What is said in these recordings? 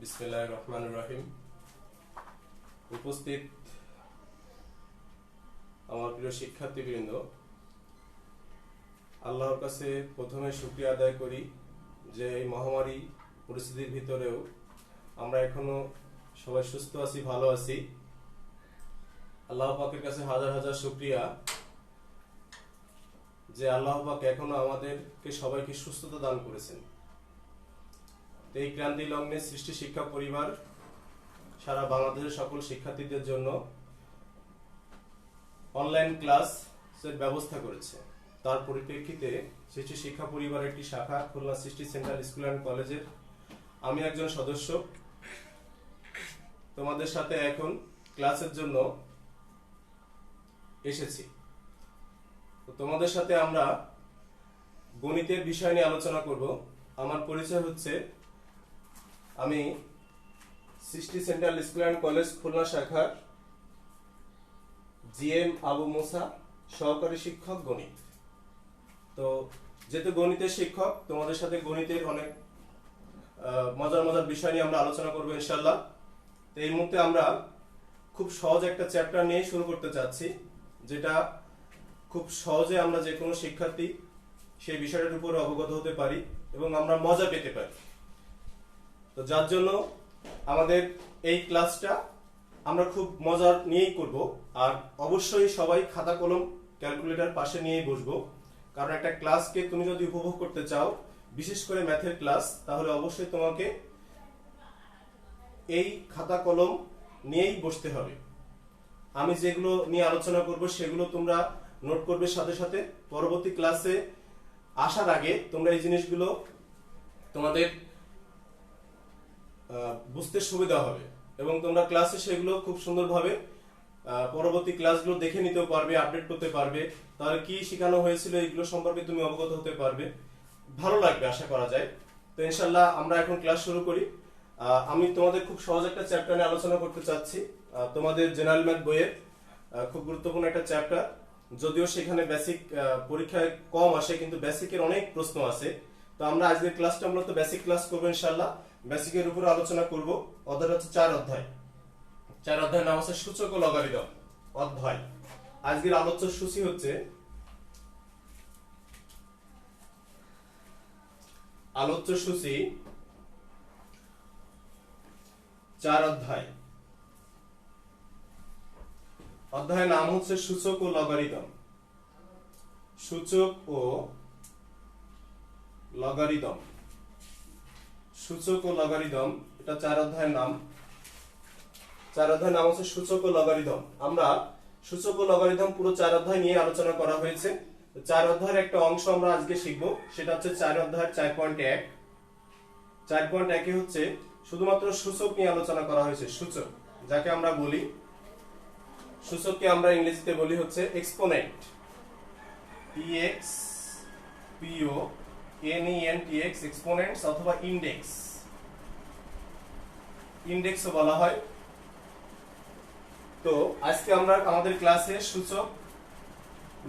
বিসমিল্লাহির রহমানির রহিম। উপস্থিত আমার প্রিয় শিক্ষার্থীবৃন্দ, আল্লাহর কাছে প্রথমে শুকরিয়া আদায় করি যে এই মহামারী পরিস্থিতির ভিতরেও আমরা এখনো সবাই সুস্থ আছি, ভালো আছি। আল্লাহ পাকের কাছে হাজার হাজার শুকরিয়া যে আল্লাহ পাক এখনো আমাদেরকে সবাইকে সুস্থতা দান করেছেন। এই ক্রান্তি লগ্নে সৃষ্টি শিক্ষা পরিবার সারা বাংলাদেশের সকল শিক্ষার্থীদের জন্য অনলাইন ক্লাসের ব্যবস্থা করেছে। তার পরিপ্রেক্ষিতে সৃষ্টি শিক্ষা পরিবার একটি শাখা খুলনা সৃষ্টি সেন্ট্রাল স্কুল অ্যান্ড কলেজের আমি একজন সদস্য তোমাদের সাথে এখন ক্লাসের জন্য এসেছি। তো তোমাদের সাথে আমরা গণিতের বিষয় নিয়ে আলোচনা করব। আমার পরিচয় হচ্ছে, আমি সৃষ্টি central school and college Khulna শাখার জিএম আবু মুসা, সহকারী শিক্ষক গণিত। তো যেহেতু গণিতের শিক্ষক, তোমাদের সাথে গণিতের অনেক মজার মজার বিষয় নিয়ে আমরা আলোচনা করবো ইনশাল্লাহ। তো এই মুহূর্তে আমরা খুব সহজ একটা চ্যাপ্টার নিয়ে শুরু করতে চাচ্ছি, যেটা খুব সহজে আমরা যে কোনো শিক্ষার্থী সেই বিষয়টার উপরে অবগত হতে পারি এবং আমরা মজা পেতে পারি। তো যার জন্য আমাদের এই ক্লাসটা আমরা খুব মজার নিয়েই করব। আর অবশ্যই সবাই খাতা কলম ক্যালকুলেটর পাশে নিয়েই বসবো, কারণ একটা ক্লাসকে তুমি যদি উপভোগ করতে চাও, বিশেষ করে ম্যাথের ক্লাস, তাহলে অবশ্যই তোমাকে এই খাতা কলম নিয়েই বসতে হবে। আমি যেগুলো নিয়ে আলোচনা করব সেগুলো তোমরা নোট করবে, সাথে সাথে পরবর্তী ক্লাসে আসার আগে তোমরা এই জিনিসগুলো তোমাদের বুঝতে সুবিধা হবে এবং তোমরা ক্লাসে সেগুলো খুব সুন্দরভাবে পরবর্তী ক্লাসগুলো দেখে নিতেও পারবে, আপডেট করতে পারবে। তাহলে কি শেখানো হয়েছিল এগুলো সম্পর্কে তুমি অবগত হতে পারবে, ভালো লাগবে আশা করা যায়। তো ইনশাল্লাহ আমরা এখন ক্লাস শুরু করি। আমি তোমাদের খুব সহজ একটা চ্যাপ্টার নিয়ে আলোচনা করতে চাচ্ছি। তোমাদের জেনারেল ম্যাথ বইয়ের খুব গুরুত্বপূর্ণ একটা চ্যাপ্টার, যদিও সেখানে বেসিক পরীক্ষায় কম আসে, কিন্তু বেসিকের অনেক প্রশ্ন আছে। তো আমরা আজকের ক্লাসটা মূলত বেসিক ক্লাস করবো ইনশাল্লাহ। বেসিকের উপরে আলোচনা করব। অধ্যায় হচ্ছে 4 অধ্যায়। 4 অধ্যায়ের নাম হচ্ছে সূচক ও লগারিদম অধ্যায়। আজকের আলোচ্য সূচি হচ্ছে আলোচ্য সূচি 4 অধ্যায়। অধ্যায়ের নাম হচ্ছে সূচক ও লগারিদম। সূচক ও লগারিদম, সূচক ও লগারিদম, এটা 4 অধ্যায়ের নাম। 4 অধ্যায়ের নাম হচ্ছে সূচক ও লগারিদম। আমরা সূচক ও লগারিদম পুরো 4 অধ্যায় নিয়ে আলোচনা করা হয়েছে। 4 অধ্যায়ের একটা অংশ আমরা আজকে শিখব, সেটা হচ্ছে 4 অধ্যায়ের 4.1। 4.1 হচ্ছে শুধুমাত্র সূচক নিয়ে আলোচনা করা হয়েছে। সূচক যাকে আমরা বলি, সূচককে আমরা ইংরেজিতে বলি হচ্ছে exponent, EX PO NENTX, exponents অথবা ইনডেক্স, ইনডেক্সও বলা হয়। তো আজকে আমরা আমাদের ক্লাসে সূচক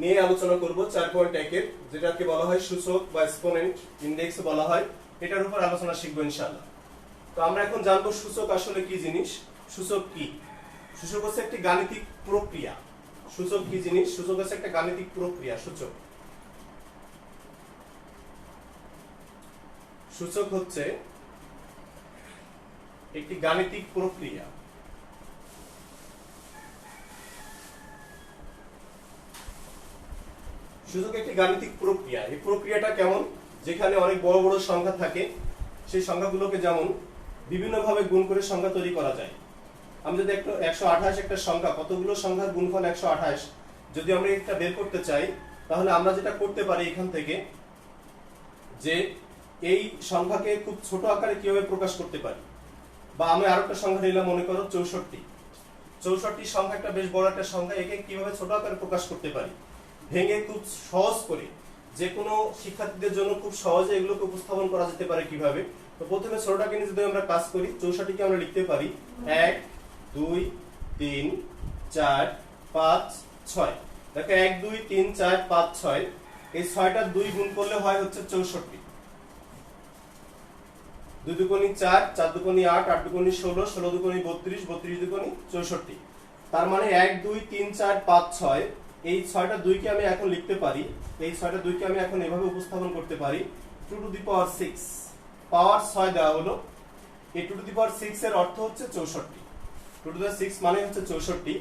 নিয়ে আলোচনা করব 4.1 এর, যেটাকে বলা হয় সূচক বা এক্সপোনেন্ট, ইনডেক্স বলা হয়। এটার উপর আলোচনা শিখবো ইনশাআল্লাহ। তো আমরা এখন জানবো সূচক আসলে কি জিনিস। সূচক কি? সূচক হচ্ছে একটি গাণিতিক প্রক্রিয়া। সূচক কি জিনিস? সূচক হচ্ছে একটা গাণিতিক প্রক্রিয়া। সূচক হচ্ছে একটি গাণিতিক প্রক্রিয়া। সূচক একটি গাণিতিক প্রক্রিয়া। এই প্রক্রিয়াটা কেমন? যেখানে অনেক বড় বড় সংখ্যা থাকে, সেই সংখ্যাগুলোকে যেমন বিভিন্নভাবে গুণ করে সংখ্যা তৈরি করা যায়। আমি যদি একটা 128 একটা সংখ্যা, কতগুলো সংখ্যার গুণফল 128, যদি আমরা এটা বের করতে চাই, তাহলে আমরা যেটা করতে পারি এখান থেকে, যে এই সংখ্যাকে খুব ছোট আকারে কিভাবে প্রকাশ করতে পারি। বা আমি আরেকটা সংখ্যা নিলাম, মনে করো 64। 64 সংখ্যাটা বেশ বড় একটা সংখ্যা, একে কিভাবে ছোট আকারে প্রকাশ করতে পারি, ভেঙে খুব সহজ করে যে কোনো শিক্ষার্থীদের জন্য খুব সহজে এগুলোকে উপস্থাপন করা যেতে পারে কিভাবে। তো প্রথমে ছোটটাকে নিয়ে যদি আমরা কাজ করি, 64কে আমরা লিখতে পারি 1 2 3 4 5 6। দেখো 1 2 3 4 5 6, এই 6টার 2 গুণ করলে হয় হচ্ছে 64। 2 দুগুণী 4, 4 দুগুণী 8, 8 দুগুণী 16, 16 দুগুণী 32, 32 দুগুণী 64। তার মানে 1 2 3 4 5 6, এই 6টা 2 কে আমি এখন লিখতে পারি, এই 6টা 2 কে আমি এখন এভাবে উপস্থাপন করতে পারি 2 টু দি পাওয়ার 6, পাওয়ার 6 দেওয়া হলো। এই 2 টু দি পাওয়ার 6 এর অর্থ হচ্ছে 64, 2 টু দি 6 মানে হচ্ছে 64।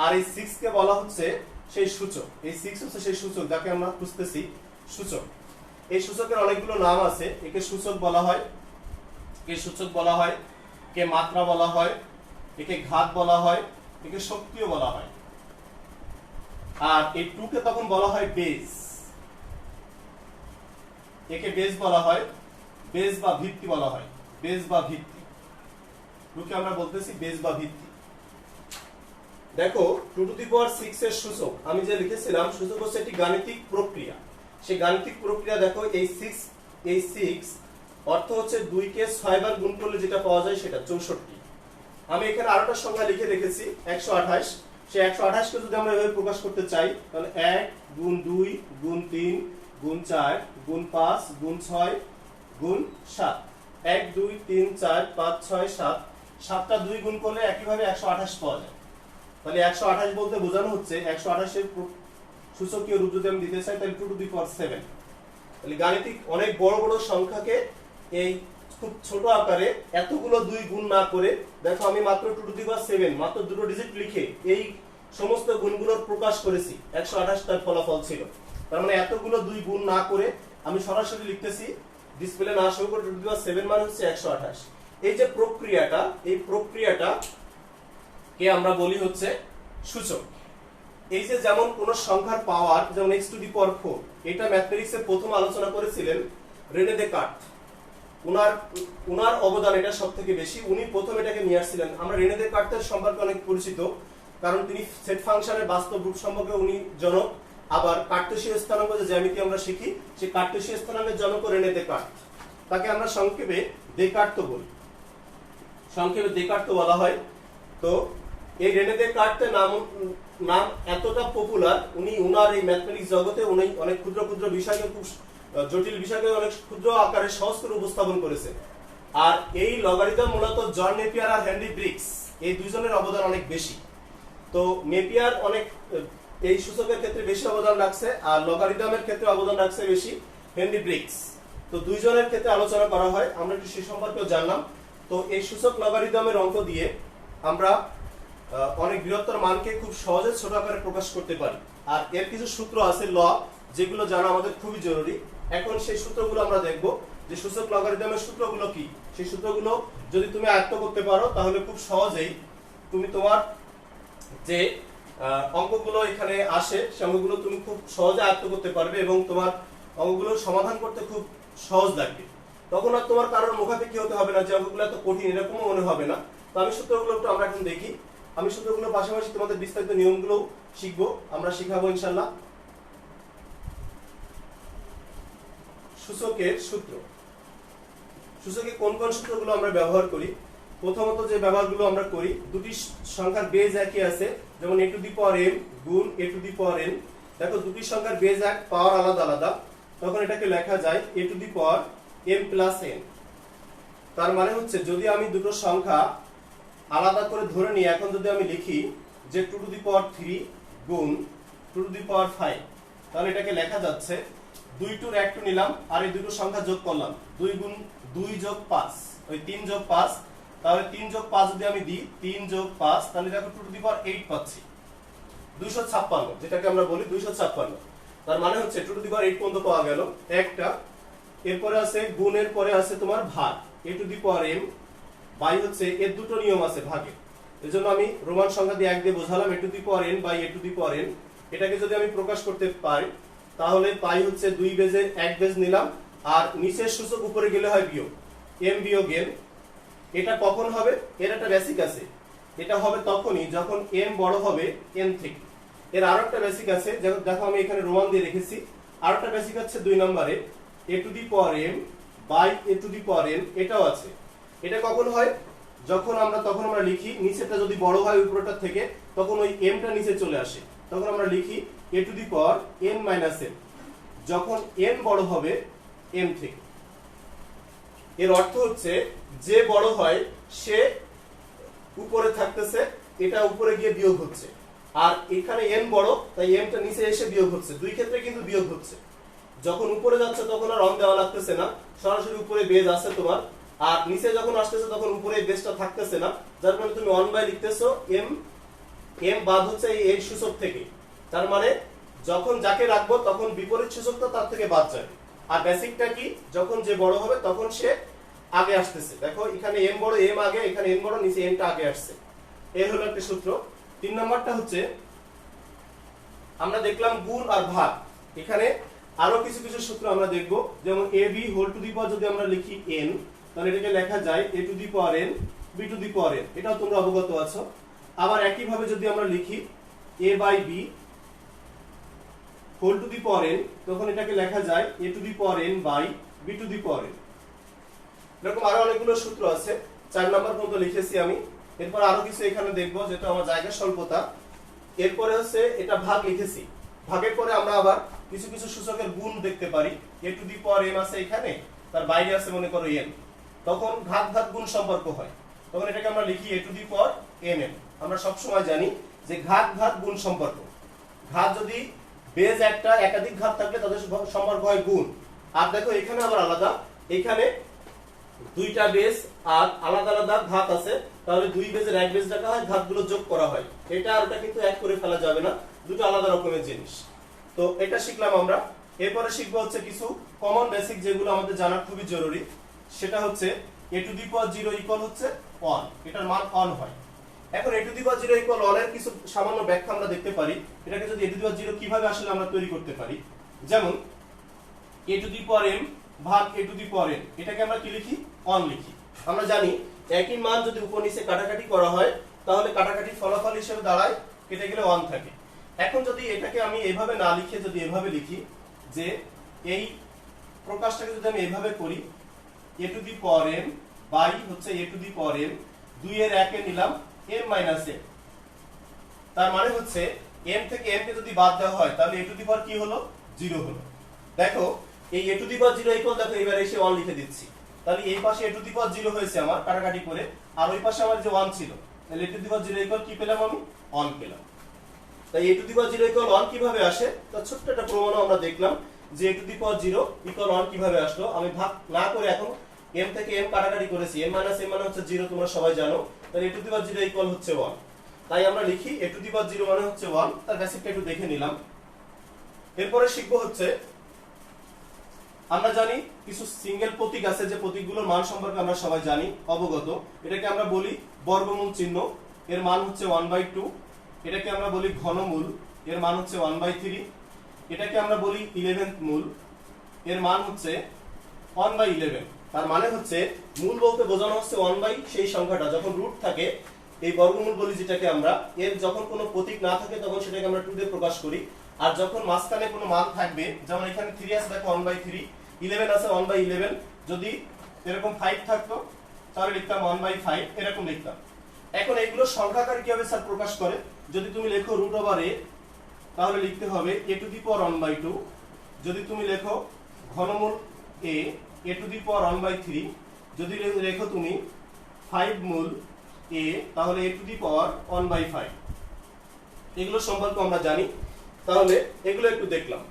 আর এই 6 কে বলা হচ্ছে সেই সূচক, এই 6 হচ্ছে সেই সূচক যাকে আমরা খুঁজতেছি, সূচক। এই সূচকের অনেকগুলো নাম আছে, একে সূচক বলা হয়, কে সূচক বলা হয়, কে মাত্রা বলা হয়, একে ঘাত বলা হয়, একে শক্তিও বলা হয়। আর এই 2 কে তখন বলা হয় বেস, একে বেস বলা হয়, বেস বা ভিত্তি বলা হয়, বেস বা ভিত্তি। 2 কে আমরা বলতেছি বেস বা ভিত্তি। দেখো 2 টু দি পাওয়ার 6 এর সূচক আমি যে লিখেছিলাম, সূচক হচ্ছে একটি গাণিতিক প্রক্রিয়া। সেই গাণিতিক প্রক্রিয়া দেখো এই 6 অর্থ হচ্ছে 2 কে 6 বার গুণ করলে যেটা পাওয়া যায় সেটা 64। আমি এখানে আরেকটা সংখ্যা লিখে রেখেছি 128। সেই 128 কে যদি আমরা এভাবে প্রকাশ করতে চাই তাহলে 1 গুণ 2 গুণ 3 গুণ 4 গুণ 5 গুণ 6 গুণ 7, 1 2 3 4 5 6 7, 7টা 2 গুণ করলে একইভাবে 128 পাওয়া যায়। তাহলে 128 বলতে বোঝানো হচ্ছে 128 এর সূচকীয় রূপ যদি আমি দিতে চাই তাহলে 2 টু দি পাওয়ার 7। তাহলে গাণিতিক অনেক বড় বড় সংখ্যাকে এই খুব ছোট আকারে এতগুলো 2 গুণ না করে, দেখো আমি মাত্র 2 টু দি পাওয়ার 7 মাত্র দুটো ডিজিট লিখে এই সমস্ত গুণগুলোর প্রকাশ করেছি, 128 তার ফলাফল ছিল। তার মানে এতগুলো 2 গুণ না করে আমি সরাসরি লিখতেছি, ডিসপ্লে না শো করে 2 টু দি পাওয়ার 7 মানে হচ্ছে 128। এই যে প্রক্রিয়াটা, এই প্রক্রিয়াটা কে আমরা বলি হচ্ছে সূচক। এই যে যেমন কোন সংখ্যার পাওয়ার, যেমন x টু দি পাওয়ার 4, এটা ম্যাথমেটিক্সে প্রথম আলোচনা করেছিলেন রেনে দেকার্ত। উনার অবদান এটা সবথেকে বেশি, উনি প্রথম এটাকে নিয়ে আসছিলেন। আমরা রেনে দেকার্তের সম্পর্কে অনেক পরিচিত, কারণ তিনি সেট ফাংশনের বাস্তব রূপ সম্পর্কে উনি জনক। আবার কার্টেসীয় স্থানাঙ্ক যে জ্যামিতি আমরা শিখি, সেই কার্টেসীয় স্থানাঙ্কের জনক রেনে দেকার্ত। তাকে আমরা সংক্ষেপে দেকার্ত বলি, সংক্ষেপে দেকার্ত বলা হয়। তো এই রেনে দেকার্তের নাম এতটা পপুলার, উনি উনার এই ম্যাথমেটিক্স জগতে উনি অনেক ক্ষুদ্র ক্ষুদ্র বিষয়কে, খুব জটিল বিষয়কে অনেক ক্ষুদ্র আকারে সহজ করে উপস্থাপন করেছে। আর এই লগারিদম মূলত জন নেপিয়ার আর হেনরি ব্রিক্স, এই দুইজনের অবদান অনেক বেশি। তো নেপিয়ার অনেক এই সূচকের ক্ষেত্রে বেশি অবদান রাখছে, আর লগারিদমের ক্ষেত্রে অবদান রাখছে বেশি হেনরি ব্রিক্স। তো দুইজনের ক্ষেত্রে আলোচনা করা হয়, আমরা একটু সে সম্পর্কেও জানলাম। তো এই সূচক লগারিদমের অঙ্ক দিয়ে আমরা অনেক বৃহত্তর মানকে খুব সহজে ছোট আকারে প্রকাশ করতে পারি। আর এর কিছু সূত্র আছে, ল, যেগুলো জানা আমাদের খুবই জরুরি। এখন সেই সূত্রগুলো আমরা দেখব যে সূচক লগারিদমের সূত্রগুলো কি। সেই সূত্রগুলো যদি তুমি আয়ত্ত করতে পারো তাহলে খুব সহজেই তুমি তোমার যে অঙ্কগুলো এখানে আসে সে অঙ্কগুলো তুমি খুব সহজে আয়ত্ত করতে পারবে এবং তোমার অঙ্কগুলো সমাধান করতে খুব সহজ লাগবে। তখন আর তোমার কারোর মুখাপেক্ষি হতে হবে না যে অঙ্কগুলো এত কঠিন, এরকমও মনে হবে না। তো আমি সূত্রগুলো একটু আমরা এখন দেখি। আমি সূত্রগুলোর পাশাপাশি তোমাদের বিস্তারিত নিয়মগুলো শিখবো, আমরা শিখাবো ইনশাআল্লাহ। সূচকের সূত্র, সূচকে কোন কোন সূত্রগুলো আমরা ব্যবহার করি। প্রথমত যে ব্যবহারগুলো আমরা করি, দুটি সংখ্যার বেজ একই আছে, যেমন a to the power m গুণ a to the power n। দেখো দুটি সংখ্যার বেজ এক, পাওয়ার আলাদা আলাদা, তখন এটাকে লেখা যায় a to the power m plus n। তার মানে হচ্ছে যদি আমি দুটো সংখ্যা আলাদা করে ধরে নিই, এখন যদি আমি লিখি যে 2 টু দি পাওয়ার 3 গুণ 2 টু দি পাওয়ার 5, তাহলে এটাকে লেখা যাচ্ছে 2 টুর 1 টু নিলাম আর এই দুটো সংখ্যা যোগ করলাম, 2 গুণ 2 যোগ 5, ওই 3 যোগ 5, তাহলে 3 যোগ 5 যদি আমি দিই 3 যোগ 5, তাহলে দেখো 2 টু দি পাওয়ার 8 পাচ্ছি, 256, যেটাকে আমরা বলি 256। তার মানে হচ্ছে 2 টু দি পাওয়ার 8 পর্যন্ত পাওয়া গেল একটা। এরপরে আছে গুণের পরে আছে তোমার ভাগ, a to the power m by হচ্ছে এর দুটো নিয়ম আছে ভাগে, এজন্য আমি রোমান সংখ্যা দিয়ে 1 দিয়ে বোঝালাম a to the power n by a to the power n। এটাকে যদি আমি প্রকাশ করতে পারি তাহলে পাই হচ্ছে 2 বেজে 1 বেজ নিলাম, আর নিচের সূচক উপরে গেলে হয় বিয়োগ, m বিয়োগ n। এটা কখন হবে, এর একটা বেসিক আছে, এটা হবে তখনই যখন m বড় হবে n থেকে। এর আরেকটা বেসিক আছে, দেখো আমি এখানে রোমান দিয়ে রেখেছি, আরেকটা বেসিক আছে 2 নম্বরে, a to the power m by a to the power n, এটাও আছে। এটা কখন হয়, তখন আমরা লিখি নিচেরটা যদি বড় হয় উপরটা থেকে, তখন ওই m টা নিচে চলে আসে, তখন আমরা লিখি a to the power n minus m, যখন n বড় হবে m থেকে। এর অর্থ হচ্ছে যে বড় হয় সে উপরে থাকতেছে, এটা উপরে গিয়ে বিয়োগ হচ্ছে, আর এখানে n বড় তাই m টা নিচে এসে বিয়োগ হচ্ছে, দুই ক্ষেত্রে কিন্তু বিয়োগ হচ্ছে। যখন উপরে যাচ্ছে তখন আর অন দেওয়া লাগতেছে না, সরাসরি উপরে বেজ আছে তোমার, আর নিচে যখন আসতেছে তখন উপরে বেজটা থাকতেছে না, যার মানে তুমি অন বাই লিখতেছো m বাদ হচ্ছে এই সূচক থেকে, তার মানে যখন যাকে রাখবো তখন বিপরীত সূচকটা তার থেকে বাদ যাবে। আর বেসিকটা কি, যখন যে বড় হবে তখন সে আগে আসতেছে, দেখো এখানে m বড় m আগে, এখানে n বড় নিচে n টা আগে আসছে, এই হলো একটা সূত্র। 3 নাম্বারটা হচ্ছে আমরা দেখলাম গুণ আর ভাগ, এখানে আরো কিছু কিছু সূত্র আমরা দেখব, যেমন ab হোল টু দি পাওয়ার যদি আমরা লিখি n, তাহলে এটাকে লেখা যায় a to the power n b to the power n, এটাও তোমরা অবগত আছো। আবার একই ভাবে যদি আমরা লিখি a by b whole to the power n, তখন এটাকে লেখা যায় a to the power n by b to the power n। এরকম আরো অনেকগুলো সূত্র আছে, 4 নাম্বার পর্যন্ত লিখেছি আমি। এরপর আরো কিছু এখানে দেখবো, যেটা আমার জায়গা স্বল্পতা। এরপরে হচ্ছে এটা ভাগ লিখেছি, ভাগের পরে আমরা আবার কিছু কিছু সূচকের গুণ দেখতে পারি। a to the power m আছে এখানে, তার বাইরে আছে মনে করো n, তখন ঘাত ঘাত গুণ সম্পর্ক হয়, তখন এটাকে আমরা লিখি a to the power nm। আমরা সব সময় জানি যে ঘাত ঘাত গুণ সম্পর্ক, ঘাত যদি বেজ একটা একাধিক ঘাত থাকলে তাদের সম্পর্ক হয় গুণ। আর দেখো এখানে আবার আলাদা, এখানে দুইটা বেজ আর আলাদা আলাদা ঘাত আছে, তাহলে দুই বেজের এক বেজ রাখা হয়, ঘাতগুলো যোগ করা হয়, এটা আর ওটা কিন্তু এক করে ফেলা যাবে না, দুটো আলাদা রকমের জিনিস। তো এটা শিখলাম আমরা। এরপরে শিখবো হচ্ছে কিছু কমন বেসিক যেগুলো আমাদের জানা খুবই জরুরি, সেটা হচ্ছে a to the power 0 equal হচ্ছে 1, এটার মান 1 হয়। এখন a to the power 0 equal 1 এর কিছু সামান্য ব্যাখ্যা আমরা দেখতে পারি, এটাকে যদি a টু দি পাওয়ার 0 কিভাবে আসলে আমরা তৈরি করতে পারি। যেমন a to the power m ভাগ a to the power n, এটাকে আমরা কি লিখি, 1 লিখি। আমরা জানি একই মান যদি উপর নিচে কাটাকাটি করা হয় তাহলে কাটাকাটি ফলাফল হিসেবে দাঁড়ায় কেটে গেলে 1 থাকে। এখন যদি এটাকে আমি এইভাবে না লিখে যদি এভাবে লিখি, যে এই প্রকাশটাকে যদি আমি এইভাবে করি a to the power m by হচ্ছে a to the power m, 2 এর 1 এ নিলাম m মাইনাস m, তার মানে হচ্ছে m থেকে m কে যদি বাদ দেওয়া হয় তাহলে a টু দি পাওয়ার কি হলো, 0 হলো। দেখো এই a to the power 0 equal, দেখো এবারে এসে 1 লিখে দিচ্ছি, তাহলে এই পাশে a টু দি পাওয়ার 0 হয়েছে আমার কাটাকাটি করে, আর ওই পাশে আমার যে 1 ছিল, তাহলে a to the power 0 equal কি পেলাম আমি, 1 পেলাম। তাই a to the power 0 equal 1 কিভাবে আসে, তার ছোট্ট একটা প্রমাণও আমরা দেখলাম যে a to the power 0 equal 1 কিভাবে আসলো। আমি ভাগ না করে এখন m থেকে m কাটাকাটি করেছি, m মাইনাস m মানে হচ্ছে 0, তোমরা সবাই জানো, তাহলে a to the power 0 equal হচ্ছে 1। তাই আমরা লিখি a টু দি পাওয়ার 0 মানে হচ্ছে 1, তার বেসিকটা একটু দেখে নিলাম। এরপরে শিখবো হচ্ছে, আমরা জানি কিছু সিঙ্গেল প্রতীক আছে, যে প্রতীকগুলোর মান সম্পর্কে আমরা সবাই জানি অবগত। এটাকে আমরা বলি বর্গমূল চিহ্ন, এর মান হচ্ছে 1/2। এটাকে আমরা বলি ঘনমূল, এর মান হচ্ছে 1/3। এটাকে আমরা বলি 11th মূল, এর মান হচ্ছে 1/11। তার মানে হচ্ছে মূল বলতে বোঝানো হচ্ছে 1 সেই সংখ্যাটা, যখন রুট থাকে এই বর্গমূল বলি যেটাকে আমরা, এর যখন কোনো প্রতীক না থাকে তখন সেটাকে আমরা 2 দিয়ে প্রকাশ করি। আর যখন মাঝখানে কোনো মান থাকবে, যেমন এখানে 3 আছে দেখো 1/3, 11 আছে 1/11, যদি এরকম 5 থাকতো তাহলে লিখতাম 1/5, এরকম লিখতাম। এখন এইগুলো সংখ্যাকার কিভাবে স্যার প্রকাশ করে, যদি তুমি লেখো রুট ওভার a তাহলে লিখতে হবে a টু দি পাওয়ার 1/2, যদি তুমি লেখো ঘনমূল a টু দি পাওয়ার 1/3, যদি লেখো তুমি 5 মূল a তাহলে a টু দি পাওয়ার 1/5। এগুলো সম্পর্কে আমরা জানি, তাহলে এগুলো একটু দেখলাম।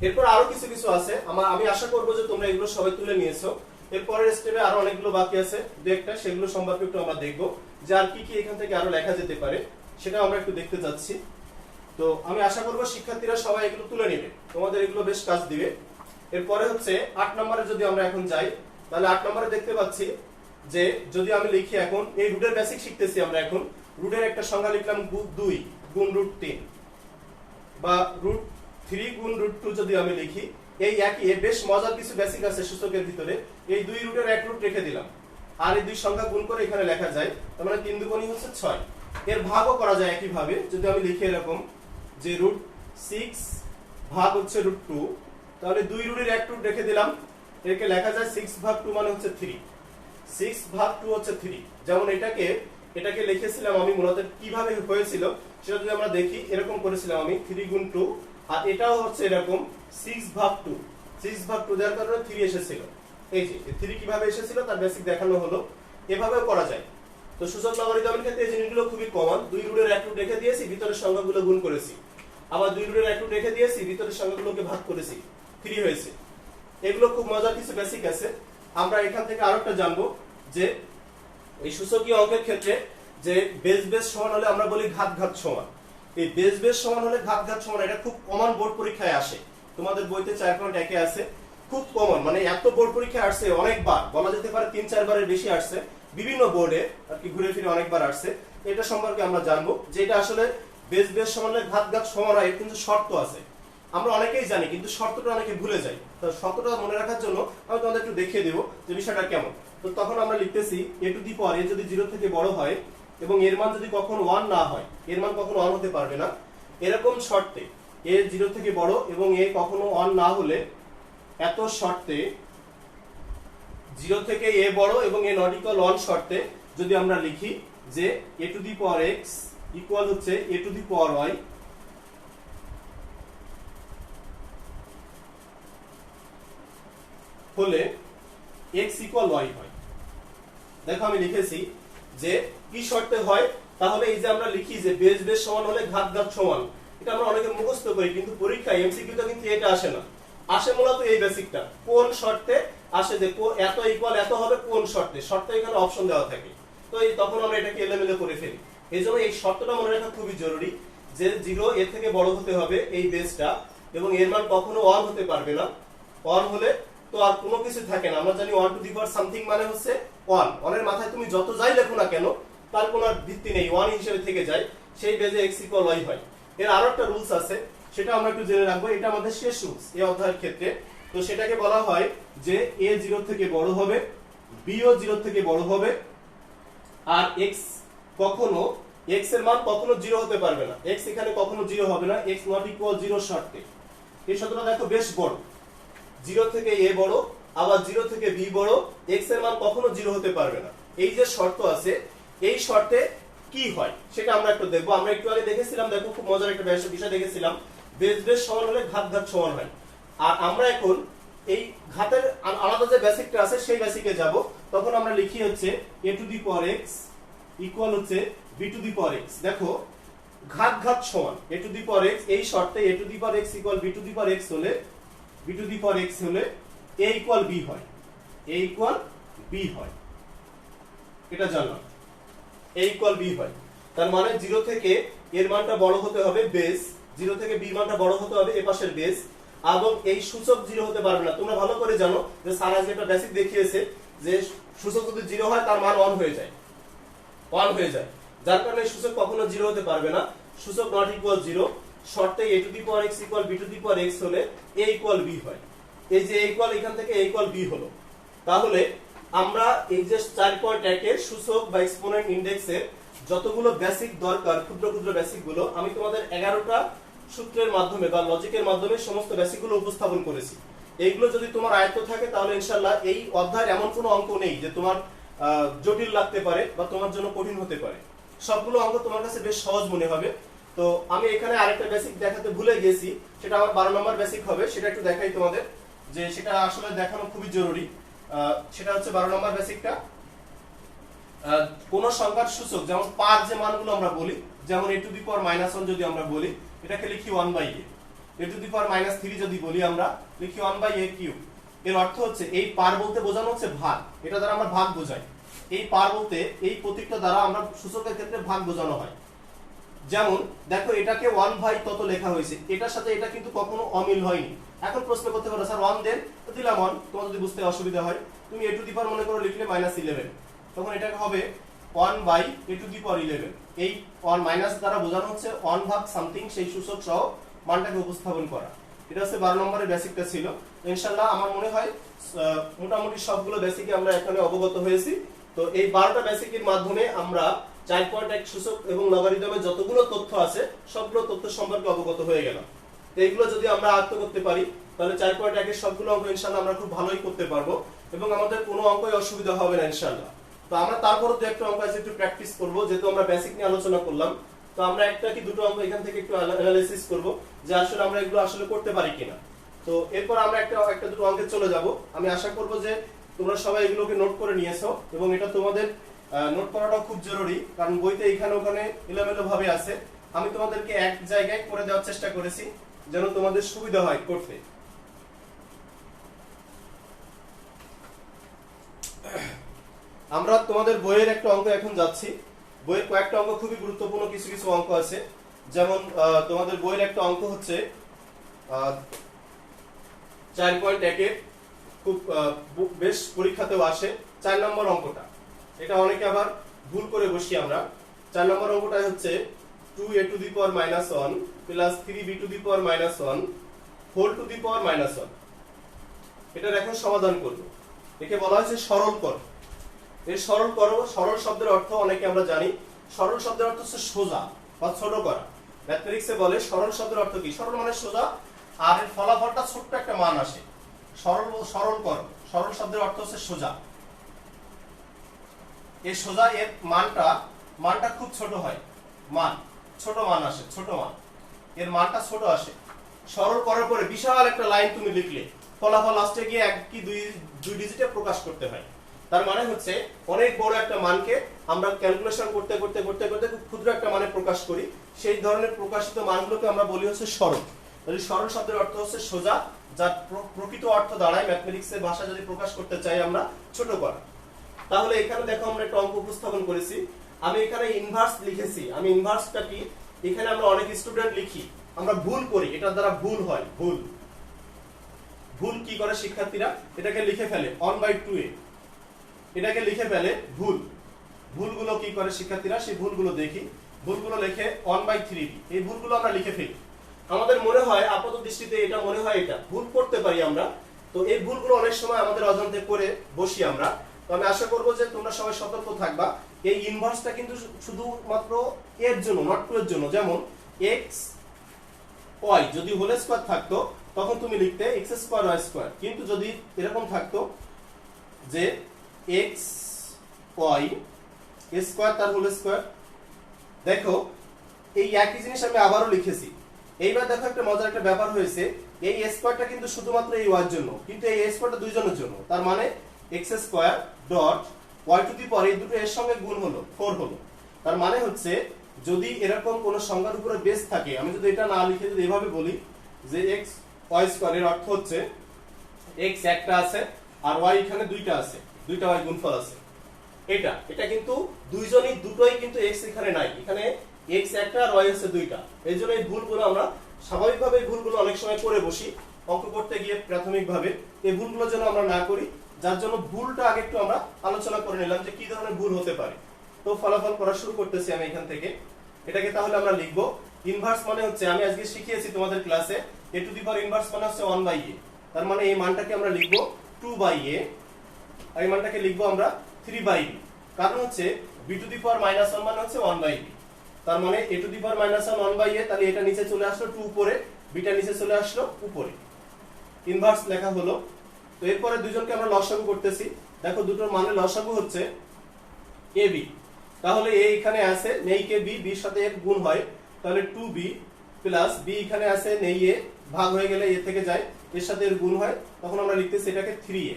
এরপর আরো কিছু কিছু আছে, আমি আশা করবো যে তোমরা এগুলো সবাই তুলে নিয়েছো। এরপরের স্টেপে আরো অনেকগুলো বাকি আছে দু একটা, সেগুলো সম্পর্কে একটু আমরা দেখবো, যে আর কি কি এখান থেকে আরো লেখা যেতে পারে সেটা আমরা একটু দেখতে যাচ্ছি। তো আমি আশা করবো শিক্ষার্থীরা সবাই এগুলো তুলে নেবে, তোমাদের এগুলো বেশ কাজ দিবে। এরপরে হচ্ছে 8 নম্বরে যদি আমরা এখন যাই, তাহলে 8 নম্বরে দেখতে পাচ্ছি যে যদি আমি লিখি, এখন এই রুটের বেসিক শিখতেছি আমরা, এখন রুটের একটা সংখ্যা লিখলাম 2 গুণ √3 বা √3 গুণ √2 যদি আমি লিখি, এই একই বেশ মজার কিছু বেসিক আছে সূচকের ভিতরে। এই 2 রুটের 1 রুট রেখে দিলাম, আর এই দুই সংখ্যা গুণ করে এখানে লেখা যায়, তার মানে 3 দুগুণই হচ্ছে 6। এর ভাগও করা যায় একই ভাবে, যদি আমি লিখি এরকম যে √6 ভাগ হচ্ছে √2, তাহলে 2 রুটের 1 রুট রেখে দিলাম, একে লেখা যায় 6 ভাগ 2 মানে হচ্ছে 3, 6 ভাগ 2 হচ্ছে 3। যেমন এটাকে লিখেছিলাম আমি, মূলত কিভাবে হয়েছিল সেটা যদি আমরা দেখি, এরকম করেছিলাম আমি 3 গুণ 2, আর এটাও হচ্ছে এরকম 6 ভাগ 2, 6 ভাগ 2 দেওয়ার কারণে 3 এসেছিল। এই যে 3 কিভাবে এসেছিল তার বেসিক দেখানো হলো, এভাবেও করা যায়। তো সূচক লগারিদমের ক্ষেত্রে এই জিনিসগুলো খুবই কমন। 2 রুটের 1 রুট রেখে দিয়েছি, ভিতরের সংখ্যাগুলো গুণ করেছি, আবার 2 রুটের 1 রুট রেখে দিয়েছি, ভিতরের সংখ্যাগুলোকে ভাগ করেছি, 3 হয়েছে। এগুলো খুব মজার কিছু বেসিক আছে। আমরা এখান থেকে আরেকটা জানবো যে এই সূচকীয় অঙ্কের ক্ষেত্রে যে বেস বেস সমান হলে আমরা বলি ঘাত ঘাত সমান। এই বেস বেস সমান হলে ঘাত ঘাত সমান, এটা খুব কমন বোর্ড পরীক্ষায় আসে। তোমাদের বইতে 4.1 এ আছে, খুব কমন, মানে এত বোর্ড পরীক্ষায় আসছে অনেকবার, বলা যেতে পারে 3-4 বারের বেশি আসছে, বিভিন্ন বোর্ডে আর কি ঘুরে ফিরে অনেকবার আসছে। এটা সম্পর্কে আমরা জানবো যে এটা আসলে বেস বেস সমান হলে ঘাত ঘাত সমান হয়, কিন্তু শর্ত আছে। আমরা অনেকেই জানি কিন্তু শর্তটা অনেকে ভুলে যাই। তো শর্তটা মনে রাখার জন্য আমি তোমাদের একটু দেখিয়ে দেবো যে বিষয়টা কেমন। তো তখন আমরা লিখতেছি a to the power a যদি 0 থেকে বড় হয় এবং এর মান যদি কখনো 1 না হয়, এর মান কখনো 1 হতে পারবে না, এরকম শর্তে a 0 থেকে বড় এবং a কখনো 1 না হলে, এত শর্তে 0 থেকে a বড় এবং a নট ইকুয়াল 1 শর্তে যদি আমরা লিখি যে a to the power x equal হচ্ছে a to the power y, হলে x ইকুয়াল y হয়। দেখো আমি লিখেছি যে কি শর্তে হয়, তাহলে এই যে আমরা লিখি যে বেস বেস সমান হলে ঘাত ঘাত সমান, এটা আমরা অনেকে মুখস্থ করি কিন্তু পরীক্ষায় এমসিকিউতে কিন্তু এটা আসে না। আসে মূলত এই বেসিকটা, কোন শর্তে আসে যে এত ইকুয়াল এত হবে কোন শর্তে, শর্তে এখানে অপশন দেওয়া থাকে। তো এই তখন আমরা এটাকে এলোমেলো করে ফেলি। এইজন্য এই শর্তটা মনে রাখা খুবই জরুরি যে 0 এর থেকে বড় হতে হবে এই বেসটা, এবং এর মান কখনো 1 হতে পারবে না। 1 হলে তো আর কোনো কিছু থাকে না। আমরা জানি 1 টু দি পাওয়ার সামথিং মানে হচ্ছে 1, 1 এর মাথায় তুমি যত যাই লেখো না কেন তার কোনো ভিত্তি নেই, 1 হিসেবে থেকে যায়, সেই বেজে x ইকুয়াল y হয়। এর আরো একটা রুলস আছে, সেটা আমরা একটু জেনে রাখবো, এটা আমাদের শেষ রুলস এই অধ্যায়ের ক্ষেত্রে। তো সেটাকে বলা হয় যে a 0 থেকে বড় হবে, b ও 0 থেকে বড় হবে, আর x কখনো x এর মান কখনো 0 হতে পারবে না, x এখানে কখনো 0 হবে না, x নট ইকুয়াল 0 শর্তে। এই শর্তটা দেখো বেশ বড়, 0 থেকে a বড়, আবার 0 থেকে b বড়, x এর মান কখনো 0 হতে পারবে না। এই যে শর্ত আছে, এই শর্তে কি হয় সেটা আমরা একটু দেখবো। আমরা একটু আগে দেখেছিলাম, দেখো খুব মজার একটা বিষয় দেখেছিলাম, বেস বেস সমান হলে ঘাত ঘাত সমান হয়। আর আমরা এখন এই ঘাতের আলাদা যে বেসিকটা আছে সেই বেসিকে যাব। তখন আমরা লিখি হচ্ছে a to the power x equal হচ্ছে b to the power x। দেখো ঘাত ঘাত সমান a to the power x, এই শর্তে a to the power x equal b to the power x হলে, b to the power x হলে a equal b হয়, a ইকুয়াল b হয়, এটা জানলাম, a ইকুয়াল b হয়। তার মানে 0 থেকে এর মানটা বড় হতে হবে বেস, 0 থেকে b মানটা বড় হতে হবে এ পাশের বেস, এবং এই সূচক 0 হতে পারবে না। তোমরা ভালো করে জানো যে স্যার আজকে একটা বেসিক দেখিয়েছে যে সূচক যদি 0 হয় তার মান 1 হয়ে যায়, 1 হয়ে যায়, যার কারণে সূচক কখনো 0 হতে পারবে না। সূচক নট ইকুয়াল 0 শর্তে a to the power x equal b to the power x হলে a ইকুয়াল b হয়। এই যে a ইকুয়াল এখান থেকে a ইকুয়াল b হলো। তাহলে আমরা এই যে 4.1 এর সূচক বা এক্সপোনেন্ট ইনডেক্সের যতগুলো বেসিক দরকার, ক্ষুদ্র ক্ষুদ্র বেসিক গুলো, আমি তোমাদের 11টা সূত্রের মাধ্যমে বা লজিকের মাধ্যমে সমস্ত বেসিক গুলো উপস্থাপন করেছি। এইগুলো যদি তোমার আয়ত্ত থাকে তাহলে ইনশাআল্লাহ এই অধ্যায়ের এমন কোনো অঙ্ক নেই যে তোমার জটিল লাগতে পারে বা তোমার জন্য কঠিন হতে পারে। সবগুলো অঙ্ক তোমার কাছে বেশ সহজ মনে হবে। তো আমি এখানে আরেকটা বেসিক দেখাতে ভুলে গেছি, সেটা আমার 12 নম্বর বেসিক হবে, সেটা একটু দেখাই তোমাদের, যে সেটা আসলে দেখানো খুবই জরুরি। সেটা হচ্ছে 12 নম্বর বেসিকটা। কোন সংখ্যার সূচক, যেমন পার যে মানগুলো আমরা বলি, যেমন a টু দি পাওয়ার -1 যদি আমরা বলি, এটাকে লিখি 1/a, a টু দি পাওয়ার -3 যদি বলি আমরা লিখি 1/a কিউব। এর অর্থ হচ্ছে এই পার বলতে বোঝানো হচ্ছে ভাগ, এটা দ্বারা আমরা ভাগ বোঝাই। এই পার বলতে এই প্রতীকটা দ্বারা আমরা সূচকের ক্ষেত্রে ভাগ বোঝানো হয়। যেমন দেখো এটাকে 1 তত লেখা হয়েছে, এটার সাথে এটা কিন্তু কখনো অমিল হয়নি। এখন প্রশ্ন করতে পারো স্যার 1 দেন, তো দিলাম 1, তোমার যদি বুঝতে অসুবিধা হয় তুমি a টু দি পাওয়ার মনে করো লিখলে -11, তখন এটাকে হবে 1/a টু দি পাওয়ার 11। এই 1 মাইনাস দ্বারা বোঝানো হচ্ছে 1 ভাগ সামথিং, সেই সূচক সহ মানটাকে উপস্থাপন করা। এটা হচ্ছে 12 নম্বরের বেসিকটা ছিল। ইনশাআল্লাহ আমার মনে হয় মোটামুটি সবগুলো বেসিকে আমরা এখানে অবগত হয়েছি। তো এই 12টা বেসিকের মাধ্যমে আমরা 4.1 সূচক এবং লগারিদমের যতগুলো তথ্য আছে সবগুলো তথ্য সম্পর্কে অবগত হয়ে গেলাম। তো এইগুলো যদি আমরা আয়ত্ত করতে পারি তাহলে 4.1 এর সবগুলো অঙ্ক ইনশাআল্লাহ আমরা খুব ভালোই করতে পারবো এবং আমাদের কোনো অঙ্কই অসুবিধা হবে না ইনশাআল্লাহ। তো আমরা তারপরও দু একটা অঙ্ক আছে একটু প্র্যাকটিস করব, যেহেতু আমরা বেসিক নিয়ে আলোচনা করলাম। তো আমরা একটা কি দুটো অঙ্ক এখান থেকে একটু অ্যানালাইসিস করব যে আসলে আমরা এগুলো আসলে করতে পারি কিনা। তো এরপর আমরা একটা দুটো অঙ্কে চলে যাব। আমি আশা করব যে তোমরা সবাই এগুলোকে নোট করে নিয়েছো এবং এটা তোমাদের নোট করাটাও খুব জরুরি, কারণ বইতে এখানে ওখানে এলোমেলো ভাবে আছে। আমি তোমাদেরকে এক জায়গায় করে দেওয়ার চেষ্টা করেছি যেন তোমাদের সুবিধা হয় করতে। আমরা তোমাদের বইয়ের একটা অঙ্ক এখন যাচ্ছি। বইয়ের কয়েকটা অঙ্ক খুবই গুরুত্বপূর্ণ, কিছু কিছু অঙ্ক আছে। যেমন তোমাদের বইয়ের একটা অঙ্ক হচ্ছে 4.1 এর, খুব বেশ পরীক্ষাতেও আসে 4 নম্বর অঙ্কটা। এটা অনেকে আবার ভুল করে বসি আমরা। 4 নম্বর অঙ্কটা হচ্ছে 2a to the power -1 plus 3b to the power -1 whole to the power -1। এটার এখন সমাধান করব। একে বলা হয়েছে সরল করো। এই সরল করো, সরল শব্দের অর্থ অনেকে আমরা জানি। সরল শব্দের অর্থ হচ্ছে সোজা বা ছোট করা। ম্যাথমেটিক্সে বলে সরল শব্দের অর্থ কি? সরল মানে সোজা, আর এর ফলাফলটা ছোট্ট একটা মান আসে। সরল করো, সরল শব্দের অর্থ হচ্ছে সোজা। এই সোজা এর মানটা খুব ছোট হয়, ছোট মান আসে, ছোট মান, এর মানটা ছোট আসে। সরল করার পরে বিশাল একটা লাইন তুমি লিখলে ফলাফল লাস্টে গিয়ে 1 কি 2 ডিজিটে প্রকাশ করতে হয়। তার মানে হচ্ছে অনেক বড় একটা মানকে আমরা ক্যালকুলেশন করতে করতে করতে করতে খুব ক্ষুদ্র একটা মানে প্রকাশ করি। সেই ধরনের প্রকাশিত মানগুলোকে আমরা বলি হচ্ছে সরল। তাহলে সরল শব্দের অর্থ হচ্ছে সোজা, যার প্রকৃত অর্থ দাঁড়ায় ম্যাথমেটিক্সের ভাষা যদি প্রকাশ করতে চাই আমরা ছোট করা। তাহলে এখানে দেখো আমরা একটা অঙ্ক উপস্থাপন করেছি। আমি এখানে ইনভার্স লিখেছি। আমি ইনভার্সটা কি, এখানে আমরা অনেক স্টুডেন্ট লিখি, আমরা ভুল করি, এটার দ্বারা ভুল হয়। ভুল কি করে শিক্ষার্থীরা? এটাকে লিখে ফেলে 1/2a, এটাকে লিখে ফেলে ভুলগুলো কি করে শিক্ষার্থীরা? সেই ভুলগুলো দেখি। ভুলগুলো লিখে 1/3b, এই ভুলগুলো আমরা লিখে ফেলি। আমাদের মনে হয় আপাত দৃষ্টিতে এটা মনে হয় এটা ভুল করতে পারি আমরা, তো এই ভুলগুলো অনেক সময় আমাদের অজান্তে করে বসি আমরা। তো আমি আশা করবো যে তোমরা সবাই সতর্ক থাকবা। এই ইনভার্সটা কিন্তু শুধুমাত্র এর জন্য, নট টু এর জন্য। যেমন x y যদি হোল স্কয়ার থাকতো তখন তুমি লিখতে x² y², কিন্তু যদি এরকম থাকতো যে x y স্কয়ার তার হোল স্কয়ার, দেখো এই একই জিনিস আমি আবারও লিখেছি। এইবার দেখো একটা মজার একটা ব্যাপার হয়েছে, এই স্কয়ারটা কিন্তু শুধুমাত্র এই y এর জন্য, কিন্তু এই স্কয়ারটা দুইজনের জন্য। তার মানে x² dot y to the power, এই দুটো এর সঙ্গে গুণ হলো 4 হলো। তার মানে হচ্ছে যদি এরকম কোন সংখ্যার উপরে বেস থাকে, আমি যদি এটা না লিখে যদি এভাবে বলি যে x y² এর অর্থ হচ্ছে x একটা আছে আর y এখানে দুইটা আছে, দুইটা y গুণফল আছে। এটা কিন্তু দুটোই কিন্তু x এখানে নাই, এখানে x একটা আর y হচ্ছে দুইটা। এইজন্য এই ভুলগুলো আমরা স্বাভাবিকভাবে এই ভুলগুলো অনেক সময় করে বসি অঙ্ক করতে গিয়ে প্রাথমিকভাবে। এই ভুলগুলো যেন আমরা না করি, যার জন্য ভুলটা আগে একটু আমরা আলোচনা করে নিলাম যে কি ধরনের ভুল হতে পারে। তো ফলাফল করা শুরু করতেছি আমি এখান থেকে। এটাকে তাহলে আমরা লিখবো ইনভার্স মানে হচ্ছে, আমি আজকে শিখিয়েছি তোমাদের ক্লাসে, a to the power inverse মানে হচ্ছে 1/a। তার মানে এই মানটাকে আমরা লিখবো 2/a, আর এই মানটাকে লিখবো আমরা 3/b। কারণ হচ্ছে b টু দি পাওয়ার -1 মানে হচ্ছে 1/b। তার মানে a to the power -1 1/a, তাহলে এটা নিচে চলে আসলো 2 উপরে, বিটা নিচে চলে আসলো উপরে। ইনভার্স লেখা হলো। তো এরপরে দুইজনকে আমরা লসাগু করতেছি। দেখো দুটোর মানে লসাগু হচ্ছে ab। তাহলে a এখানে আছে, নেই কে b, b এর সাথে এর গুণ হয়, তাহলে 2b প্লাস b এখানে আছে, নেই a, ভাগ হয়ে গেলে a থেকে যায়, এর সাথে এর গুণ হয়, তখন আমরা লিখতেছি এটাকে 3a।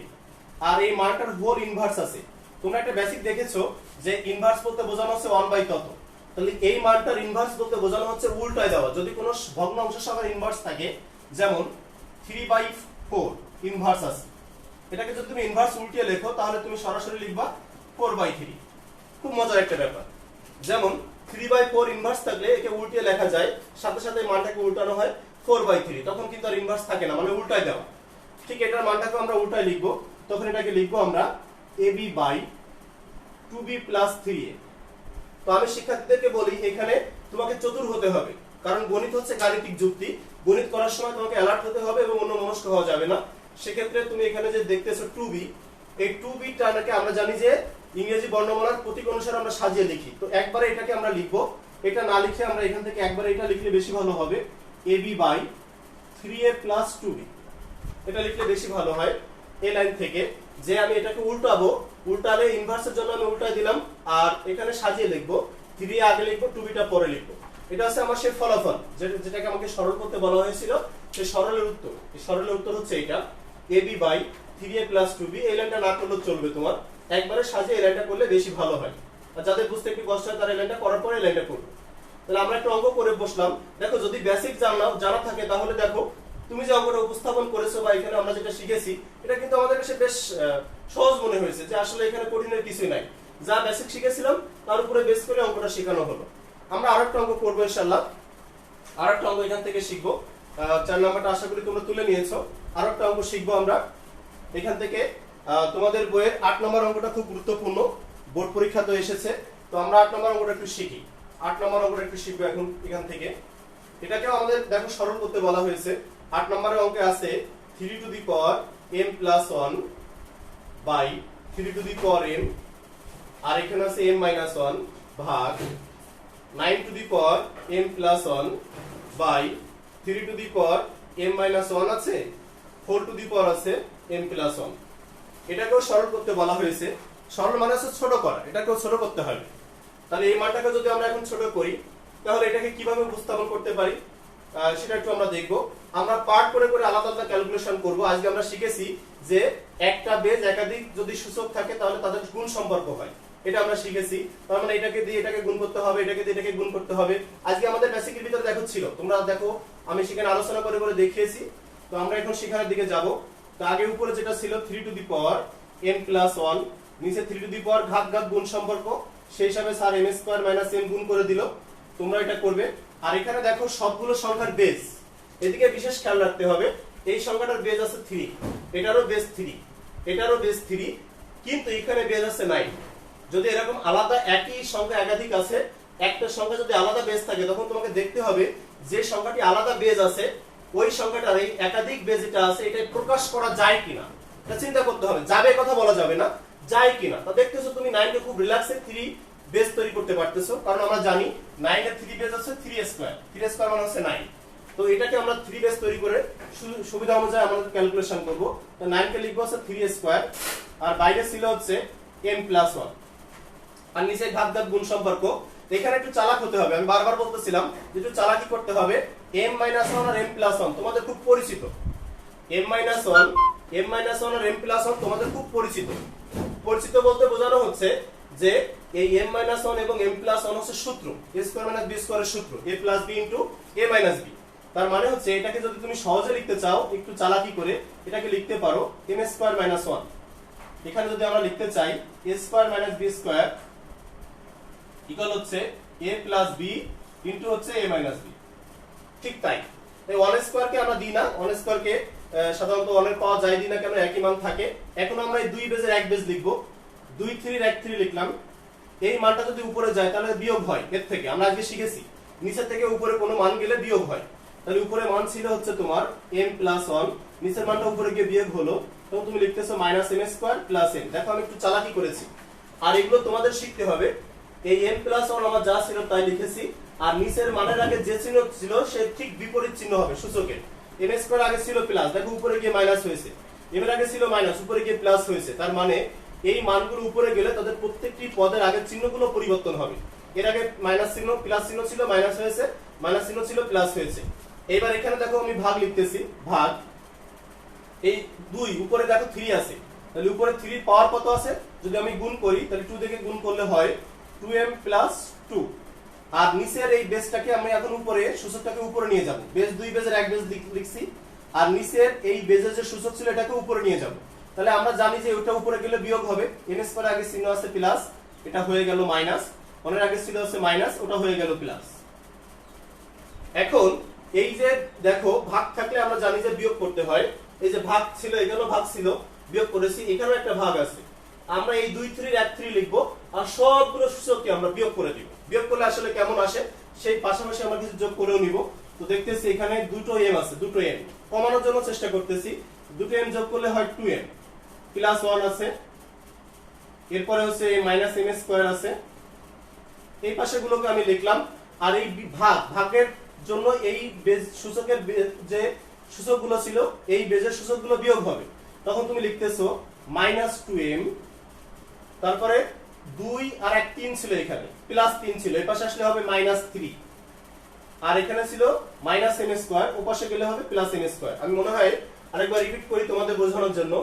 আর এই মানটার হোল ইনভার্স আছে। তোমরা একটা বেসিক দেখেছো যে ইনভার্স বলতে বোঝানো হচ্ছে 1/, তাহলে এই মানটার ইনভার্স বলতে বোঝানো হচ্ছে উল্টায় দেওয়া। যদি কোনো ভগ্নাংশ সংখ্যার ইনভার্স থাকে, যেমন 3/4 ইনভার্স আছে, এটাকে যদি তুমি ইনভার্স উল্টিয়ে লেখো তাহলে তুমি সরাসরি লিখবা 4/3। খুব মজার একটা ব্যাপার। যেমন 3/4 ইনভার্স থাকলে একে উল্টিয়ে লেখা যায়, সাথে সাথে মানটাকে উল্টানো হয় 4/3, তখন কিন্তু আর ইনভার্স থাকে না, মানে উল্টায় দেওয়া। ঠিক এটার মানটাকে আমরা উল্টায় লিখবো, তখন এটাকে লিখবো আমরা ab/2b + 3a। তো আমি শিক্ষার্থীদেরকে বলি এখানে তোমাকে চতুর হতে হবে, কারণ গণিত হচ্ছে গাণিতিক যুক্তি। গণিত করার সময় তোমাকে অ্যালার্ট হতে হবে এবং অন্যমনস্ক হওয়া যাবে না। সেক্ষেত্রে তুমি এখানে যে দেখতেছো 2b, এই 2b টাকে আমরা জানি যে ইংরেজি বর্ণমালার প্রতীক অনুসারে আমরা সাজিয়ে লিখি। তো একবারে এটাকে আমরা লিখবো, এটা না লিখে আমরা এখান থেকে একবারে এটা লিখলে বেশি ভালো হবে, ab/3a + 2b। এটা লিখলে বেশি ভালো হয়। এই লাইন থেকে যে আমি এটাকে উল্টাবো, উল্টালে ইনভার্সের জন্য আমি উল্টায় দিলাম, আর এখানে সাজিয়ে লিখবো, 3a আগে লিখবো, 2bটা পরে লিখবো। এটা হচ্ছে আমার সেই ফলাফল যেটাকে আমাকে সরল করতে বলা হয়েছিল, সেই সরলের উত্তর। এই সরলের উত্তর হচ্ছে এটা ab/3a 3a প্লাস 2b, এই লাইনটা না করলেও চলবে, তোমার একবারে সাজিয়ে এই লাইনটা করলে বেশি ভালো হয়। আর যাদের বুঝতে একটু কষ্ট হয় তারা এই লাইনটা করার পরে এই লাইনটা করবে। তাহলে আমরা একটা অঙ্ক করে বসলাম। দেখো যদি বেসিক জানা থাকে তাহলে দেখো তুমি যে অঙ্কটা উপস্থাপন করেছো বা এখানে আমরা যেটা শিখেছি এটা কিন্তু আমাদের কাছে বেশ সহজ মনে হয়েছে, যে আসলে এখানে কঠিনের কিছুই নাই। যা বেসিক শিখেছিলাম তার উপরে বেস করে অঙ্কটা শেখানো হলো। আমরা আরেকটা অঙ্ক করবো ইনশাআল্লাহ, আরেকটা অঙ্ক এখান থেকে শিখবো। 4 নাম্বারটা আশা করি তোমরা তুলে নিয়েছো। আরেকটা অঙ্ক শিখবো আমরা এখান থেকে। তোমাদের বইয়ের 8 নম্বর অঙ্কটা খুব গুরুত্বপূর্ণ, বোর্ড পরীক্ষা তো এসেছে, তো আমরা 8 নম্বর অঙ্কটা একটু শিখি। 8 নম্বর অঙ্কটা একটু শিখবো এখন এখান থেকে। এটাকেও আমাদের দেখো সরল করতে বলা হয়েছে। 8 নম্বরের অঙ্কে আছে 3 to the power m plus 1 by 3 to the power m, আর এখানে আছে m মাইনাস 1 ভাগ 9 to the power m plus 1 by 3 to the power m minus 1 আছে, 4 টু দি পাওয়ার আছে m প্লাস 1। এটাকেও সরল করতে বলা হয়েছে। সরল মানে হচ্ছে ছোট করা, এটাকেও ছোট করতে হবে। তাহলে এই মানটাকে যদি আমরা এখন ছোট করি তাহলে এটাকে কিভাবে উপস্থাপন করতে পারি সেটা একটু আমরা দেখব। আমরা পার্ট করে করে আলাদা আলাদা ক্যালকুলেশন করব। আজকে আমরা শিখেছি যে একটা বেজ একাধিক যদি সূচক থাকে তাহলে তাদের গুণ সম্পর্ক হয়, এটা আমরা শিখেছি। তার মানে এটাকে দিয়ে এটাকে গুণ করতে হবে, এটাকে দিয়ে এটাকে গুণ করতে হবে। আজকে আমাদের বেসিকের ভিতরে দেখো ছিল, তোমরা দেখো আমি সেখানে আলোচনা করে করে দেখিয়েছি। তো আমরা এখন সেখানের দিকে যাব। তো আগে উপরে যেটা ছিল 3 to the power m plus 1, নিচে 3 টু দি পাওয়ার ঘাত ঘাত গুণ সম্পর্ক, সেই হিসাবে sir m square minus m গুণ করে দিল। তোমরা এটা করবে। আর এখানে দেখো সবগুলো সংখ্যার বেজ, এদিকে বিশেষ খেয়াল রাখতে হবে। এই সংখ্যাটার বেজ আছে 3, এটারও বেজ 3, এটারও বেজ 3, কিন্তু এখানে বেজ আছে 9। যদি এরকম আলাদা একই সংখ্যা একাধিক আছে, একটা সংখ্যা যদি আলাদা বেজ থাকে তখন তোমাকে দেখতে হবে যে সংখ্যাটি আলাদা বেজ আছে ওই সংখ্যাটার এই একাধিক বেজ যেটা আছে এটা প্রকাশ করা যায় কিনা, এটা চিন্তা করতে হবে। যাবে কথা বলা যাবে না, যায় কিনা। তা দেখতেছো তুমি 9 কে খুব রিল্যাক্সে 3 বেজ তৈরি করতে পারতেছো, কারণ আমরা জানি 9 এর 3 বেজ আছে 3 স্কয়ার, 3 স্কয়ার মানে হচ্ছে 9। তো এটাকে আমরা 3 বেজ তৈরি করে সুবিধা অনুযায়ী আমরা ক্যালকুলেশন করব। তো 9 কে লিখবো হচ্ছে 3 স্কয়ার, আর বাইরে ছিল হচ্ছে m প্লাস 1, আর নিচে ঘাত ঘাত গুণ সম্পর্ক। এখানে একটু চালাক হতে হবে, আমি বারবার বলতেছিলাম যে একটু চালাকি করতে হবে। m মাইনাস 1 আর m প্লাস 1 তোমাদের খুব পরিচিত, m মাইনাস 1 আর m প্লাস 1 তোমাদের খুব পরিচিত। পরিচিত বলতে বোঝানো হচ্ছে যে এই m মাইনাস 1 এবং m প্লাস 1 হচ্ছে সূত্র a স্কয়ার মাইনাস b স্কয়ারের সূত্র, a plus b into a minus b। তার মানে হচ্ছে এটাকে যদি তুমি সহজে লিখতে চাও একটু চালাকি করে এটাকে লিখতে পারো m স্কয়ার মাইনাস 1। এখানে যদি আমরা লিখতে চাই a square minus b square equal হচ্ছে a প্লাস b ইনটু হচ্ছে a মাইনাস b। ঠিক তাই, এই 1 স্কয়ার কে আমরা দিই না, 1 স্কয়ার কে সাধারণত 1 এর পাওয়া যায় দিই না কেন, একই মান থাকে। এখন আমরা এই 2 বেজের এক বেজ লিখব, 2 3 এর 1 3 লিখলাম। এই মানটা যদি উপরে যায় তাহলে বিয়োগ হয় এর থেকে, আমরা আজকে শিখেছি নিচে থেকে উপরে কোনো মান গেলে বিয়োগ হয়। তাহলে উপরে মান ছিল হচ্ছে তোমার m প্লাস 1, নিচের মানটা উপরে গিয়ে বিয়োগ হলো, তখন তুমি লিখতেছো minus m square plus m। দেখো আমি একটু চালাকি করেছি, আর এগুলো তোমাদের শিখতে হবে। এই m প্লাস 1 আমার যা ছিল তাই লিখেছি, আর নিচের মানের আগে যে চিহ্ন ছিল সে ঠিক বিপরীত চিহ্ন হবে সূচকের। m স্কয়ার আগে ছিল প্লাস, দেখো উপরে গিয়ে মাইনাস হয়েছে, m এর আগে ছিল মাইনাস, উপরে গিয়ে প্লাস হয়েছে। তার মানে এই মানগুলো উপরে গেলে তাদের প্রত্যেকটি পদের আগের চিহ্নগুলো পরিবর্তন হবে। এর আগে মাইনাস চিহ্ন প্লাস চিহ্ন ছিল, মাইনাস হয়েছে, মাইনাস চিহ্ন ছিল প্লাস হয়েছে। এবার এখানে দেখো আমি ভাগ লিখতেছি, ভাগ এই 2 উপরে দেখো 3 আছে, তাহলে উপরে 3 পাওয়ার কত আছে, যদি আমি গুণ করি তাহলে 2 থেকে গুণ করলে হয় 2m প্লাস 2। আর নিচের এই বেজটাকে আমি এখন উপরে সূচকটাকে উপরে নিয়ে যাব, বেজ 2 বেজের এক বেজ লিখছি, আর নিচের এই বেজের যে সূচক ছিল এটাকে উপরে নিয়ে যাব। তাহলে আমরা জানি যে ওটা উপরে গেলে বিয়োগ হবে, m স্কয়ার আগে চিহ্ন আছে প্লাস, এটা হয়ে গেল মাইনাস, 1 এর আগে ছিল আছে মাইনাস, ওটা হয়ে গেল প্লাস। এখন এই যে দেখো ভাগ থাকলে আমরা জানি যে বিয়োগ করতে হয়। এই যে ভাগ ছিল, এখানেও ভাগ ছিল, বিয়োগ করেছি, এখানেও একটা ভাগ আছে। আমরা এই 2 3 এর 1 3 লিখবো, আর সবগুলো সূচককে আমরা বিয়োগ করে দিব। বিয়োগ করলে আসলে কেমন আসে সেই পাশাপাশি আমরা কিছু যোগ করেও নিব। তো দেখতেছি এখানে দুটো m আছে, দুটো m কমানোর জন্য চেষ্টা করতেছি। দুটো m যোগ করলে হয় 2m প্লাস 1 আছে, এরপরে হচ্ছে মাইনাস m স্কয়ার আছে। এই পাশেগুলোকে আমি লিখলাম, আর এই ভাগের জন্য এই বেজ সূচকের যে সূচকগুলো ছিল এই বেজের সূচকগুলো বিয়োগ হবে। তখন তুমি লিখতেছো মাইনাস 2m, তারপরে 2 আর 1 3 ছিল, এখানে প্লাস 3 ছিল, এই পাশে আসলে হবে মাইনাস 3, আর এখানে ছিল মাইনাস m স্কয়ার, ও পাশে গেলে হবে প্লাস m স্কয়ার। আমি মনে হয় আরেকবার রিপিট করি তোমাদের বোঝানোর জন্য।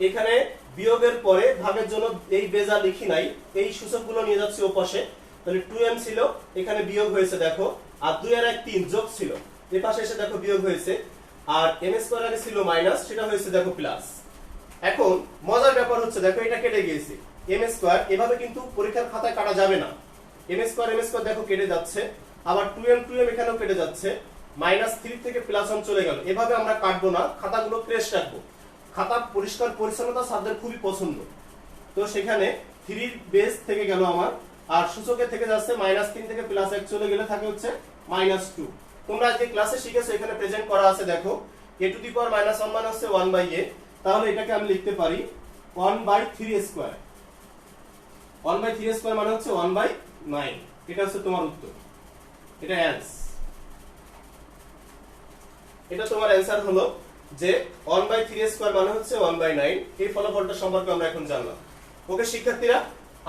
এখানে বিয়োগের পরে ভাগের জন্য এই বেজা লিখি নাই, এই সূচকগুলো নিয়ে যাচ্ছি ওপাশে। তাহলে 2m ছিল, এখানে বিয়োগ হয়েছে দেখো, আর 2 আর 1 3 যোগ ছিল, এই পাশে এসে দেখো বিয়োগ হয়েছে, আর m স্কয়ার আগে ছিল মাইনাস, সেটা হয়েছে দেখো প্লাস। এখন মজার ব্যাপার হচ্ছে দেখো এটা কেটে গিয়েছে, m স্কয়ার এভাবে কিন্তু পরীক্ষার খাতায় কাটা যাবে না। m স্কয়ার দেখো কেটে যাচ্ছে, আবার 2m এখানেও কেটে যাচ্ছে, -3 থেকে +1 চলে গেল। এভাবে আমরা কাটবো না, খাতাগুলো ফ্রেশ রাখবো। খাতা পরিষ্কার পরিচ্ছন্নতা ছাত্রদের খুবই পছন্দ। তো সেখানে 3 বেস থেকে গেল আমার, আর সূচকে থেকে যাচ্ছে -3 থেকে +1 চলে গেলে থাকে হচ্ছে -2। তোমরা আজকে ক্লাসে শিখেছো, এখানে প্রেজেন্ট করা আছে দেখো, a টু দি পাওয়ার -1 মানে হচ্ছে 1/a। তাহলে এটাকে আমি লিখতে পারি 1/3 স্কয়ার। 1/3 স্কয়ার মানে হচ্ছে 1/9। এটা হচ্ছে তোমার উত্তর, এটা অ্যান্সার। এটা তোমার অ্যান্সার হলো যে 1/3 স্কয়ার মানে হচ্ছে 1/9। এই ফলাফলটা সম্পর্কে আমরা এখন জানলাম। ওকে শিক্ষার্থীরা,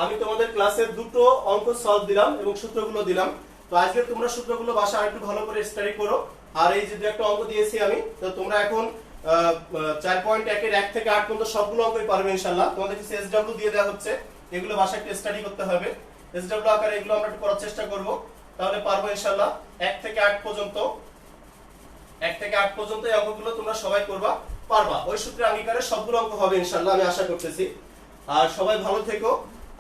আমি তোমাদের ক্লাসের দুটো অঙ্ক সলভ দিলাম এবং সূত্রগুলো দিলাম। তো আজকে তোমরা সূত্রগুলো বাসায় একটু ভালো করে স্টাডি করো। আর এই যে একটা অঙ্ক দিয়েছি আমি, তো তোমরা এখন 4.1 এর 1 থেকে 8 পর্যন্ত সবগুলো অঙ্কই পারবে ইনশাআল্লাহ। তোমাদের কিছু এসডব্লিউ দিয়ে দেওয়া হচ্ছে, এগুলো বাসায় একটু স্টাডি করতে হবে। এসডব্লিউ আকারে এগুলো আমরা একটু করার চেষ্টা করব, তাহলে পারবো ইনশাআল্লাহ। 1 থেকে 8 পর্যন্ত এই অঙ্কগুলো তোমরা সবাই করবা, পারবা। ওই সূত্রে অঙ্গীকারে সবগুলো অঙ্ক হবে ইনশাআল্লাহ, আমি আশা করতেছি। আর সবাই ভালো থেকো,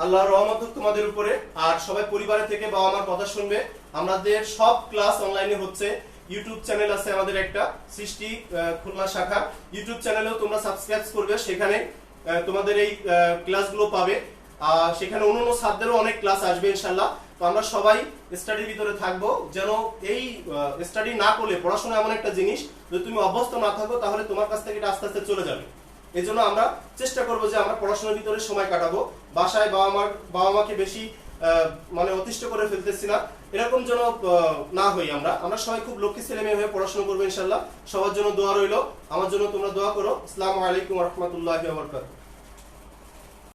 আল্লাহর রহমত তোমাদের উপরে। আর সবাই পরিবারে থেকে বাবা মার কথা শুনবে। আমাদের সব ক্লাস অনলাইনে হচ্ছে। ইউটিউব চ্যানেল আছে আমাদের একটা, সৃষ্টি খুলনা শাখা। ইউটিউব চ্যানেলেও তোমরা সাবস্ক্রাইব করবে, সেখানে তোমাদের এই ক্লাসগুলো পাবে। সেখানে অন্যান্য ছাত্রদেরও অনেক ক্লাস আসবে ইনশাআল্লাহ। তো আমরা সবাই স্টাডির ভিতরে থাকবো, যেন এই স্টাডি না করলে, পড়াশোনা এমন একটা জিনিস, যদি তুমি অভ্যস্ত না থাকো তাহলে তোমার কাছ থেকে এটা আস্তে আস্তে চলে যাবে। এই জন্য আমরা চেষ্টা করবো যে আমরা পড়াশোনার ভিতরে সময় কাটাবো, বাসায় বাবা মাকে বেশি মানে অতিষ্ঠ করে ফেলতেছি না, এরকম যেন না হই। আমরা সবাই খুব লক্ষ্মী ছেলে মেয়ে হয়ে পড়াশোনা করবো ইনশাআল্লাহ। সবার জন্য দোয়া রইলো, আমার জন্য তোমরা দোয়া করো। আসসালামু আলাইকুম ওয়া রাহমাতুল্লাহি ওয়া বারাকাতুহু।